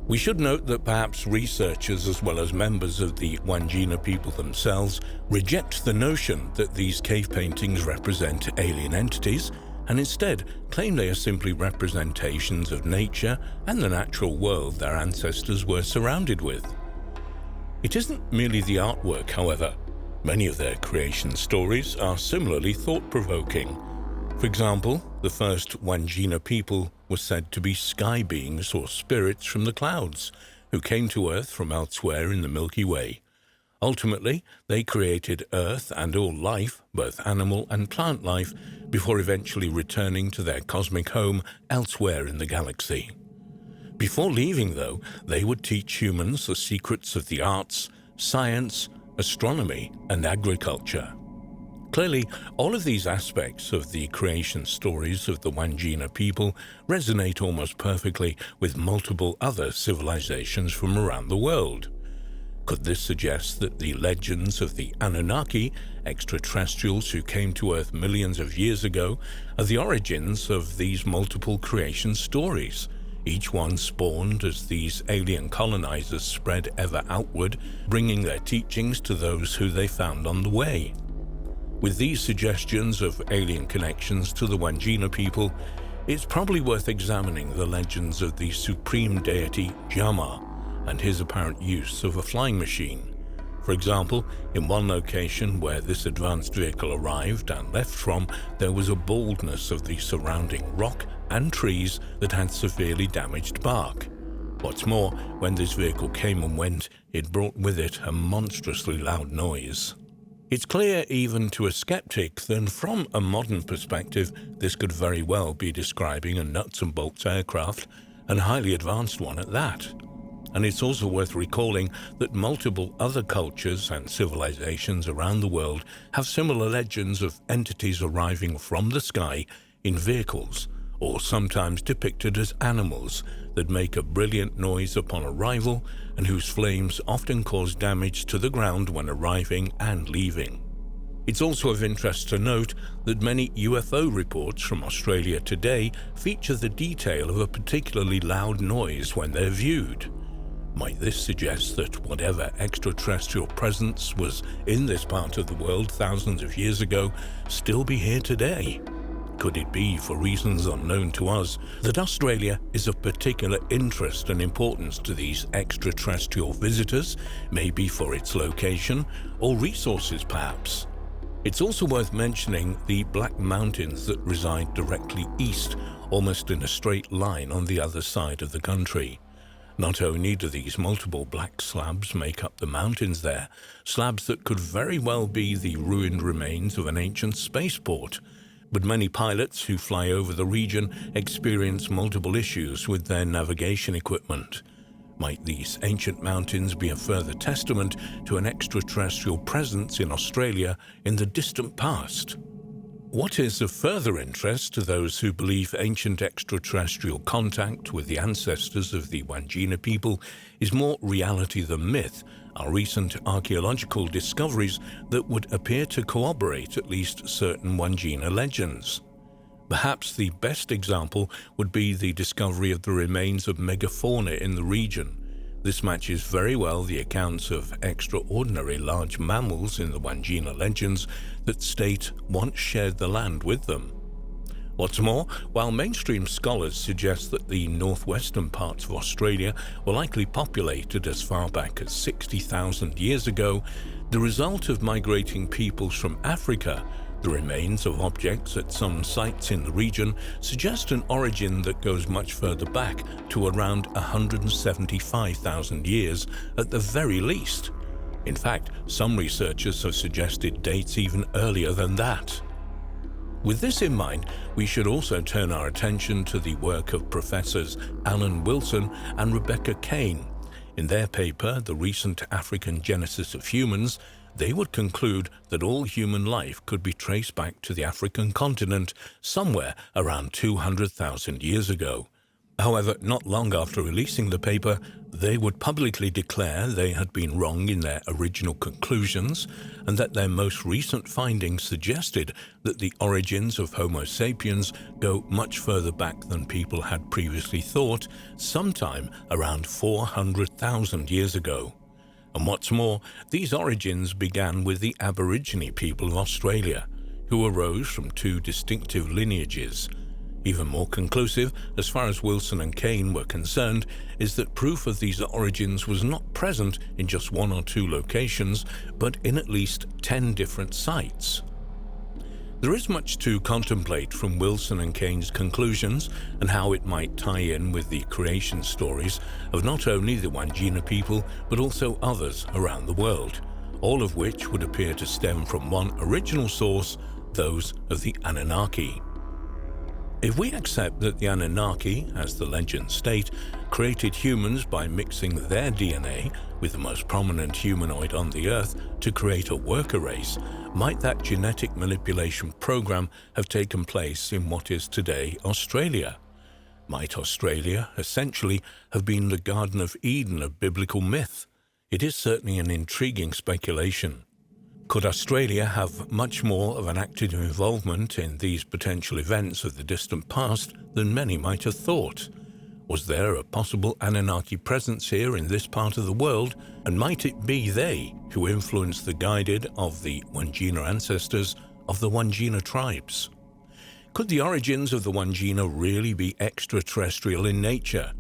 We should note that perhaps researchers as well as members of the Wandjina people themselves reject the notion that these cave paintings represent alien entities and instead claim they are simply representations of nature and the natural world their ancestors were surrounded with. It isn't merely the artwork, however. Many of their creation stories are similarly thought-provoking. For example, the first Wandjina people were said to be sky beings or spirits from the clouds who came to Earth from elsewhere in the Milky Way. Ultimately, they created Earth and all life, both animal and plant life, before eventually returning to their cosmic home elsewhere in the galaxy. Before leaving, though, they would teach humans the secrets of the arts, science, astronomy, and agriculture. Clearly, all of these aspects of the creation stories of the Wandjina people resonate almost perfectly with multiple other civilizations from around the world. Could this suggest that the legends of the Anunnaki, extraterrestrials who came to Earth millions of years ago, are the origins of these multiple creation stories, each one spawned as these alien colonizers spread ever outward, bringing their teachings to those who they found on the way? With these suggestions of alien connections to the Wandjina people, it's probably worth examining the legends of the supreme deity Jama and his apparent use of a flying machine. For example, in one location where this advanced vehicle arrived and left from, there was a baldness of the surrounding rock and trees that had severely damaged bark. What's more, when this vehicle came and went, it brought with it a monstrously loud noise. It's clear even to a skeptic that from a modern perspective, this could very well be describing a nuts and bolts aircraft, and a highly advanced one at that. And it's also worth recalling that multiple other cultures and civilizations around the world have similar legends of entities arriving from the sky in vehicles, or sometimes depicted as animals that make a brilliant noise upon arrival and whose flames often cause damage to the ground when arriving and leaving. It's also of interest to note that many UFO reports from Australia today feature the detail of a particularly loud noise when they're viewed. Might this suggest that whatever extraterrestrial presence was in this part of the world thousands of years ago still be here today? Could it be, for reasons unknown to us, that Australia is of particular interest and importance to these extraterrestrial visitors, maybe for its location or resources perhaps? It's also worth mentioning the Black Mountains that reside directly east, almost in a straight line on the other side of the country. Not only do these multiple black slabs make up the mountains there, slabs that could very well be the ruined remains of an ancient spaceport, but many pilots who fly over the region experience multiple issues with their navigation equipment. Might these ancient mountains be a further testament to an extraterrestrial presence in Australia in the distant past? What is of further interest to those who believe ancient extraterrestrial contact with the ancestors of the Wandjina people is more reality than myth are recent archaeological discoveries that would appear to corroborate at least certain Wandjina legends. Perhaps the best example would be the discovery of the remains of megafauna in the region. This matches very well the accounts of extraordinary large mammals in the Wandjina legends that state once shared the land with them. What's more, while mainstream scholars suggest that the northwestern parts of Australia were likely populated as far back as 60,000 years ago, the result of migrating peoples from Africa, the remains of objects at some sites in the region, suggest an origin that goes much further back to around 175,000 years at the very least. In fact, some researchers have suggested dates even earlier than that. With this in mind, we should also turn our attention to the work of Professors Alan Wilson and Rebecca Kane. In their paper, The Recent African Genesis of Humans, they would conclude that all human life could be traced back to the African continent somewhere around 200,000 years ago. However, not long after releasing the paper, they would publicly declare they had been wrong in their original conclusions and that their most recent findings suggested that the origins of Homo sapiens go much further back than people had previously thought, sometime around 400,000 years ago. And what's more, these origins began with the Aborigine people of Australia, who arose from two distinctive lineages. Even more conclusive, as far as Wilson and Kane were concerned, is that proof of these origins was not present in just one or two locations, but in at least 10 different sites. There is much to contemplate from Wilson and Kane's conclusions and how it might tie in with the creation stories of not only the Wandjina people, but also others around the world, all of which would appear to stem from one original source, those of the Anunnaki. If we accept that the Anunnaki, as the legends state, created humans by mixing their DNA with the most prominent humanoid on the Earth to create a worker race, might that genetic manipulation program have taken place in what is today Australia? Might Australia essentially have been the Garden of Eden of biblical myth? It is certainly an intriguing speculation. Could Australia have much more of an active involvement in these potential events of the distant past than many might have thought? Was there a possible Anunnaki presence here in this part of the world, and might it be they who influenced the guided of the Wandjina ancestors of the Wandjina tribes? Could the origins of the Wandjina really be extraterrestrial in nature?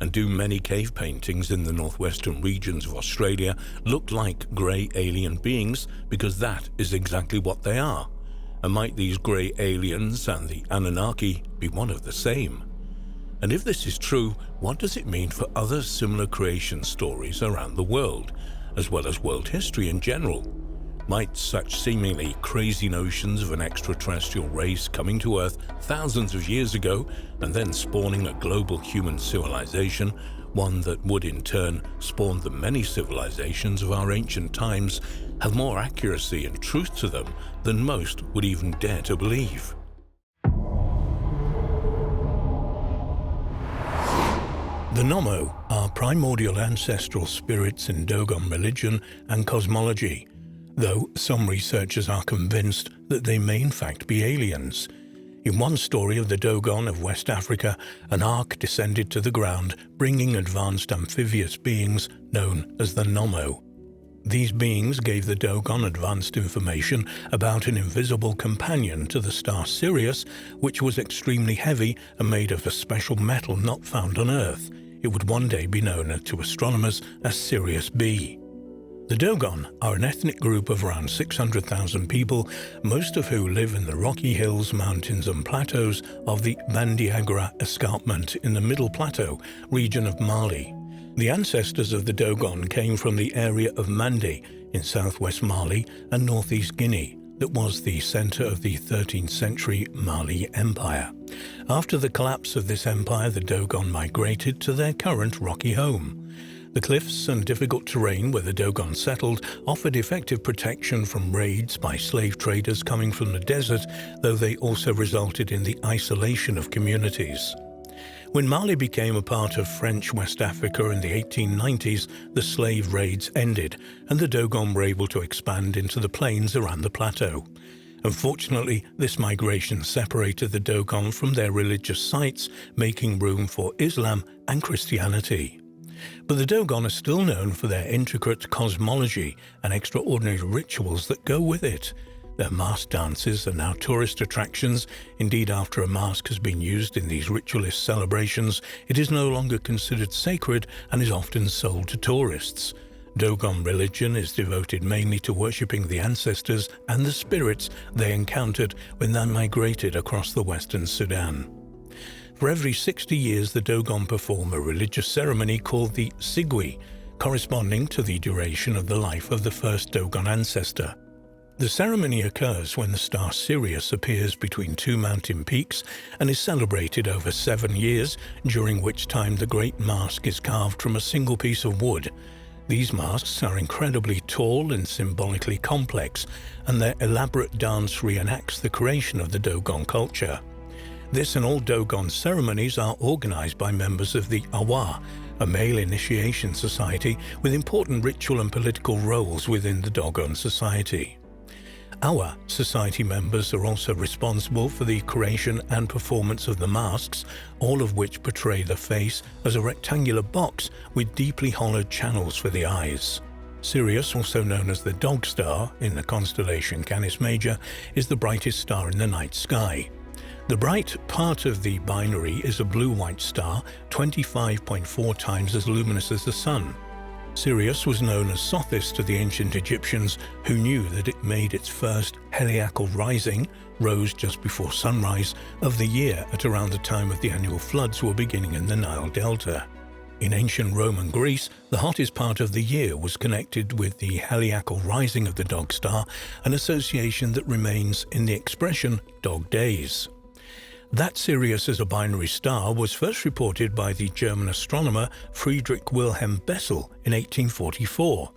And do many cave paintings in the northwestern regions of Australia look like grey alien beings, because that is exactly what they are? And might these grey aliens and the Anunnaki be one of the same? And if this is true, what does it mean for other similar creation stories around the world, as well as world history in general? Might such seemingly crazy notions of an extraterrestrial race coming to Earth thousands of years ago and then spawning a global human civilization, one that would in turn spawn the many civilizations of our ancient times, have more accuracy and truth to them than most would even dare to believe? The Nommo are primordial ancestral spirits in Dogon religion and cosmology, though some researchers are convinced that they may in fact be aliens. In one story of the Dogon of West Africa, an ark descended to the ground, bringing advanced amphibious beings known as the Nommo. These beings gave the Dogon advanced information about an invisible companion to the star Sirius, which was extremely heavy and made of a special metal not found on Earth. It would one day be known to astronomers as Sirius B. The Dogon are an ethnic group of around 600,000 people, most of who live in the rocky hills, mountains and plateaus of the Bandiagara escarpment in the Middle Plateau region of Mali. The ancestors of the Dogon came from the area of Mande in southwest Mali and northeast Guinea, that was the center of the 13th century Mali Empire. After the collapse of this empire, the Dogon migrated to their current rocky home. The cliffs and difficult terrain where the Dogon settled offered effective protection from raids by slave traders coming from the desert, though they also resulted in the isolation of communities. When Mali became a part of French West Africa in the 1890s, the slave raids ended, and the Dogon were able to expand into the plains around the plateau. Unfortunately, this migration separated the Dogon from their religious sites, making room for Islam and Christianity. But the Dogon are still known for their intricate cosmology and extraordinary rituals that go with it. Their mask dances are now tourist attractions. Indeed, after a mask has been used in these ritualist celebrations, it is no longer considered sacred and is often sold to tourists. Dogon religion is devoted mainly to worshipping the ancestors and the spirits they encountered when they migrated across the western Sudan. For every 60 years, the Dogon perform a religious ceremony called the Sigui, corresponding to the duration of the life of the first Dogon ancestor. The ceremony occurs when the star Sirius appears between two mountain peaks and is celebrated over 7 years, during which time the great mask is carved from a single piece of wood. These masks are incredibly tall and symbolically complex, and their elaborate dance reenacts the creation of the Dogon culture. This and all Dogon ceremonies are organized by members of the Awa, a male initiation society with important ritual and political roles within the Dogon society. Awa society members are also responsible for the creation and performance of the masks, all of which portray the face as a rectangular box with deeply hollowed channels for the eyes. Sirius, also known as the Dog Star in the constellation Canis Major, is the brightest star in the night sky. The bright part of the binary is a blue-white star, 25.4 times as luminous as the Sun. Sirius was known as Sothis to the ancient Egyptians, who knew that it made its first heliacal rising, rose just before sunrise, of the year at around the time of the annual floods were beginning in the Nile Delta. In ancient Rome and Greece, the hottest part of the year was connected with the heliacal rising of the Dog Star, an association that remains in the expression Dog Days. That Sirius as a binary star was first reported by the German astronomer Friedrich Wilhelm Bessel in 1844.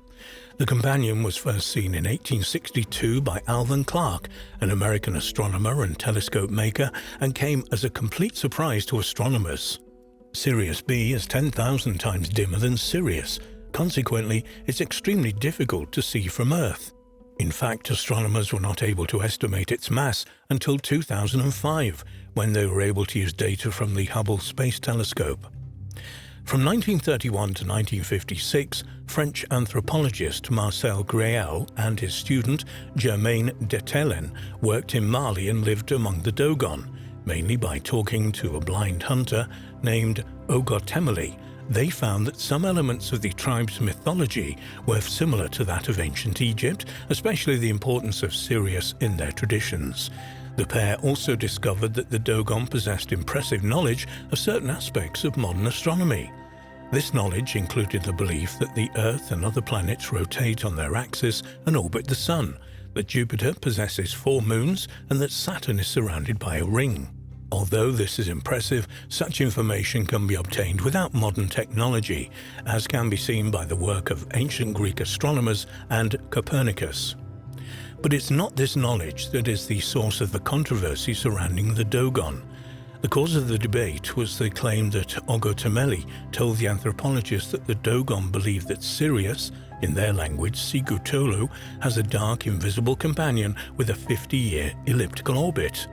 The companion was first seen in 1862 by Alvan Clark, an American astronomer and telescope maker, and came as a complete surprise to astronomers. Sirius B is 10,000 times dimmer than Sirius. Consequently, it's extremely difficult to see from Earth. In fact, astronomers were not able to estimate its mass until 2005, when they were able to use data from the Hubble Space Telescope. From 1931 to 1956, French anthropologist Marcel Gréel and his student Germaine Detelen worked in Mali and lived among the Dogon, mainly by talking to a blind hunter named Ogotemeli. They found that some elements of the tribe's mythology were similar to that of ancient Egypt, especially the importance of Sirius in their traditions. The pair also discovered that the Dogon possessed impressive knowledge of certain aspects of modern astronomy. This knowledge included the belief that the Earth and other planets rotate on their axis and orbit the Sun, that Jupiter possesses 4 moons, and that Saturn is surrounded by a ring. Although this is impressive, such information can be obtained without modern technology, as can be seen by the work of ancient Greek astronomers and Copernicus. But it's not this knowledge that is the source of the controversy surrounding the Dogon. The cause of the debate was the claim that Ogotemeli told the anthropologist that the Dogon believed that Sirius, in their language Sigutolu, has a dark, invisible companion with a 50-year elliptical orbit.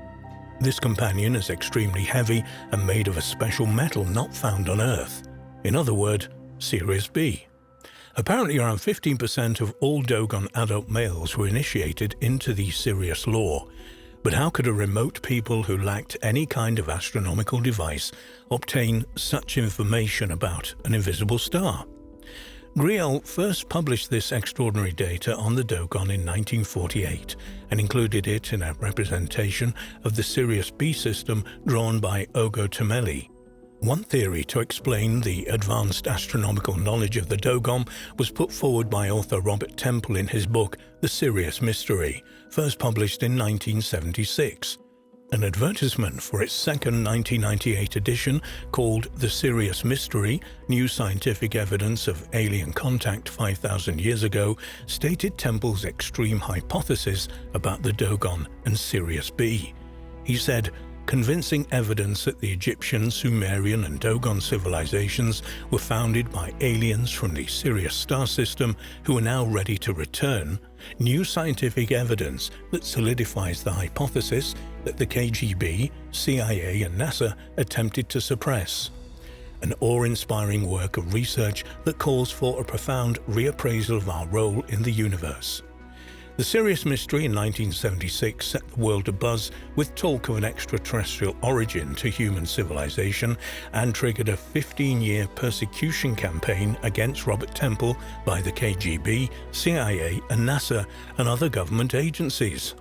This companion is extremely heavy and made of a special metal not found on Earth. In other words, Sirius B. Apparently around 15% of all Dogon adult males were initiated into the Sirius lore. But how could a remote people who lacked any kind of astronomical device obtain such information about an invisible star? Gréel first published this extraordinary data on the Dogon in 1948 and included it in a representation of the Sirius B system drawn by Ogotemeli. One theory to explain the advanced astronomical knowledge of the Dogon was put forward by author Robert Temple in his book The Sirius Mystery, first published in 1976. An advertisement for its second 1998 edition, called The Sirius Mystery: New Scientific Evidence of Alien Contact 5,000 Years Ago, stated Temple's extreme hypothesis about the Dogon and Sirius B. He said, "Convincing evidence that the Egyptian, Sumerian and Dogon civilizations were founded by aliens from the Sirius star system who are now ready to return. New scientific evidence that solidifies the hypothesis that the KGB, CIA and NASA attempted to suppress. An awe-inspiring work of research that calls for a profound reappraisal of our role in the universe." The Sirius Mystery in 1976 set the world abuzz with talk of an extraterrestrial origin to human civilization and triggered a 15-year persecution campaign against Robert Temple by the KGB, CIA and NASA and other government agencies.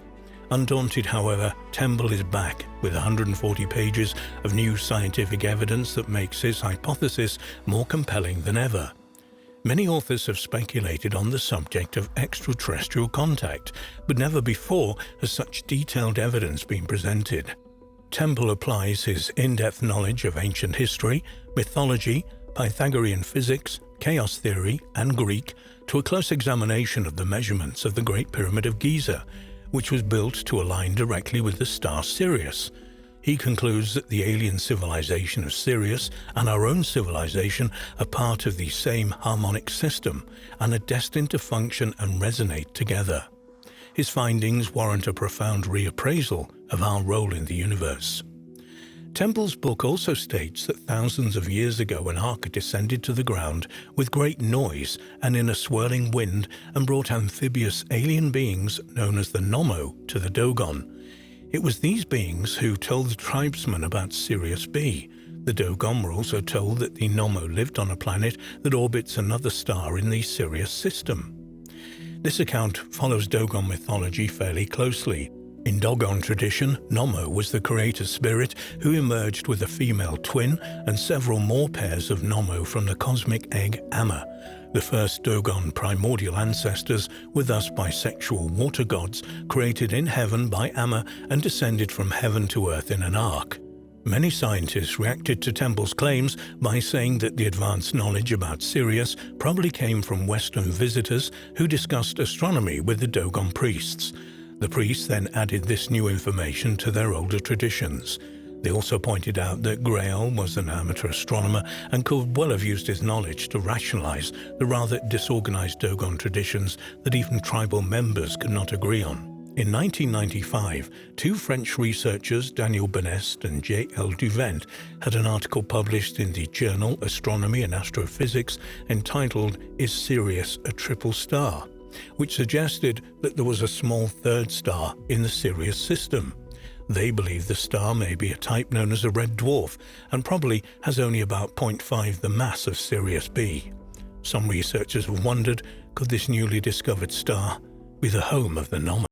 Undaunted, however, Temple is back with 140 pages of new scientific evidence that makes his hypothesis more compelling than ever. Many authors have speculated on the subject of extraterrestrial contact, but never before has such detailed evidence been presented. Temple applies his in-depth knowledge of ancient history, mythology, Pythagorean physics, chaos theory, and Greek to a close examination of the measurements of the Great Pyramid of Giza, which was built to align directly with the star Sirius. He concludes that the alien civilization of Sirius and our own civilization are part of the same harmonic system and are destined to function and resonate together. His findings warrant a profound reappraisal of our role in the universe. Temple's book also states that thousands of years ago an ark descended to the ground with great noise and in a swirling wind and brought amphibious alien beings known as the Nommo to the Dogon. It was these beings who told the tribesmen about Sirius B. The Dogon were also told that the Nommo lived on a planet that orbits another star in the Sirius system. This account follows Dogon mythology fairly closely. In Dogon tradition, Nommo was the creator spirit who emerged with a female twin and several more pairs of Nommo from the cosmic egg Amma. The first Dogon primordial ancestors were thus bisexual water gods created in heaven by Amma and descended from heaven to earth in an ark. Many scientists reacted to Temple's claims by saying that the advanced knowledge about Sirius probably came from Western visitors who discussed astronomy with the Dogon priests. The priests then added this new information to their older traditions. They also pointed out that Grail was an amateur astronomer and could well have used his knowledge to rationalize the rather disorganized Dogon traditions that even tribal members could not agree on. In 1995, two French researchers, Daniel Benest and J.L. Duvent, had an article published in the journal Astronomy and Astrophysics entitled "Is Sirius a Triple Star?", which suggested that there was a small third star in the Sirius system. They believe the star may be a type known as a red dwarf and probably has only about 0.5 the mass of Sirius B. Some researchers have wondered, could this newly discovered star be the home of the Nommo?